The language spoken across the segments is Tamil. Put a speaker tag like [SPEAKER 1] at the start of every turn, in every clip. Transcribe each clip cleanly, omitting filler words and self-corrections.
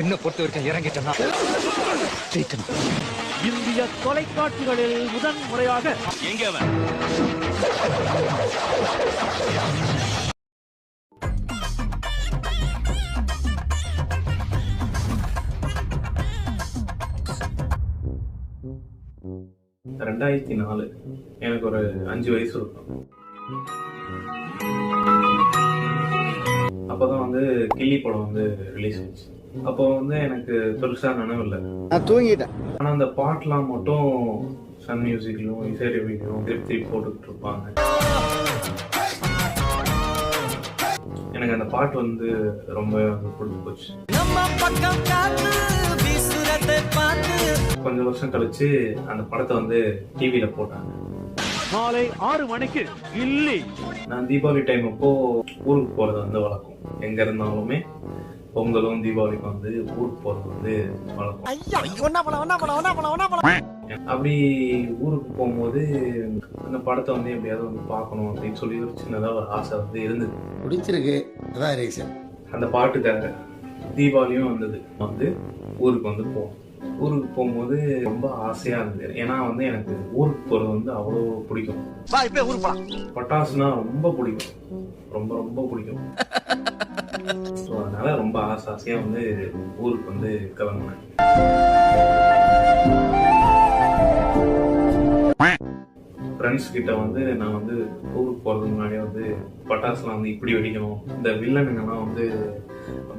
[SPEAKER 1] என்ன பொறுத்த வரைக்கும் இறங்கிட்டேன்னா ஜெயிக்கணும்.
[SPEAKER 2] இந்திய தொலைக்காட்சிகளில் முதன் முறையாக
[SPEAKER 3] எங்க அவன்?
[SPEAKER 4] ரெண்டாயிரத்தி 4 எனக்கு ஒரு 5 வயசு இருக்கும். அப்பதான் வந்து கில்லி படம் வந்து ரிலீஸ் ஆச்சு. அப்போ வந்து எனக்கு பெருசா நினைவு இல்லை,
[SPEAKER 5] நான் தூங்கிட்டேன்.
[SPEAKER 4] ஆனா அந்த பாட்டுலாம் மட்டும் சன் மியூசிக்லயும் இசை ரவிலையும் திருப்பி போட்டுக்கிட்டு இருப்பாங்க. எனக்கு அந்த பாட்டு வந்து ரொம்ப பிடிச்சி போச்சு. கொஞ்சம் வருஷம் கழிச்சு அந்த படத்தை வந்து டிவியில போட்டாங்க.
[SPEAKER 2] மாலை 6 மணிக்கு கில்லி.
[SPEAKER 4] நான் தீபாவளி டைம் அப்போ ஊருக்கு போறது வந்து வழக்கம். எங்க இருந்தாலுமே பொங்கலும் தீபாவளிக்கும் வந்து ஊருக்கு போறது வந்து வழக்கம். அப்படி ஊருக்கு போகும்போது அந்த படத்தை வந்து எப்படியாவது வந்து பார்க்கணும் அப்படின்னு சொல்லி ஒரு சின்னதா ஒரு ஆசை வந்து இருந்தது.
[SPEAKER 5] பிடிச்சிருக்கு, அதான் ரீசன்.
[SPEAKER 4] அந்த பாட்டுக்காக தீபாவளியும் வந்தது. வந்து ஊருக்கு வந்து போவோம். ஊருக்கு போகும்போது ரொம்ப ஆசையா இருந்தது. ஏன்னா வந்து எனக்கு ஊருக்கு போறது வந்து அவ்வளோ பிடிக்கும். பட்டாசுனா ரொம்ப பிடிக்கும், ரொம்ப ரொம்ப பிடிக்கும். ஸோ அதனால ரொம்ப ஆசையா வந்து ஊருக்கு வந்து கிளம்புனேன். ஃப்ரெண்ட்ஸ் கிட்ட வந்து நான் வந்து ஊருக்கு போறதுக்கு முன்னாடியே வந்து பட்டாசுலாம் வந்து இப்படி வெடிக்கணும், இந்த வில்லனுங்கெல்லாம் வந்து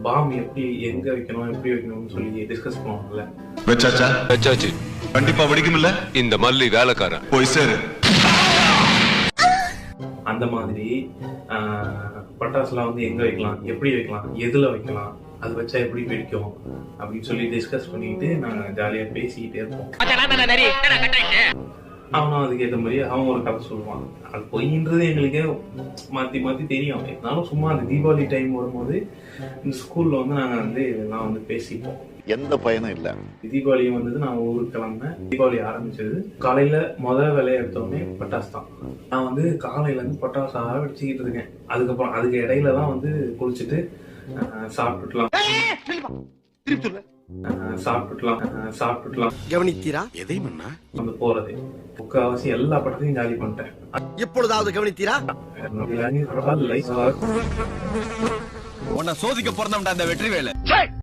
[SPEAKER 4] பாம் எப்படி எங்க வைக்கணும் எப்படி வைக்கணும்னு சொல்லி டிஸ்கஸ் பண்ணுவாங்கல்ல.
[SPEAKER 3] வச்சாச்சு கண்டிப்பா வெடிக்கும்ல இந்த மல்லி வேலைக்காரன் போய் சேரு.
[SPEAKER 4] அந்த மாதிரி பட்டாசுலாம் வந்து எங்க வைக்கலாம், எப்படி வைக்கலாம், எதுல வைக்கலாம், அது வச்சா எப்படி வெடிக்கும் அப்படின்னு சொல்லி டிஸ்கஸ் பண்ணிட்டு நாங்க ஜாலியா பேசிக்கிட்டே இருப்போம். அவனும் அதுக்கேற்ற மாதிரி அவன் ஒரு கதை சொல்லுவான். அது பொய்ன்றது எங்களுக்கே மாத்தி மாத்தி தெரியும். இருந்தாலும் சும்மா அந்த தீபாவளி டைம் வரும்போது இந்த ஸ்கூல்ல வந்து நாங்க வந்து இதெல்லாம் வந்து பேசிப்போம்.
[SPEAKER 6] எந்த பயனும் இல்ல.
[SPEAKER 4] தீபாவளி வந்தது, நான் ஊருக்கு கிளம்புனேன். தீபாவளி ஆரம்பிச்சது காலையில முதல் வேலையை எடுத்தோடனே பட்டாசு தான். நான் வந்து காலையில இருந்து பட்டாசு வெடிச்சுக்கிட்டு இருக்கேன். அதுக்கப்புறம் அதுக்கு இடையில தான் வந்து குளிச்சுட்டு சாப்பிட்டுக்கலாம்
[SPEAKER 5] கவனித்தீரா?
[SPEAKER 6] எதை மண்ணா
[SPEAKER 4] வந்து போறது. முக்காவாசி எல்லா படத்தையும் ஜாலி பண்ணிட்டேன்.
[SPEAKER 5] எப்பொழுதாவது கவனித்தீரா?
[SPEAKER 6] உன்னை சோதிக்க பிறந்தவன்டா அந்த வெற்றி வேலை.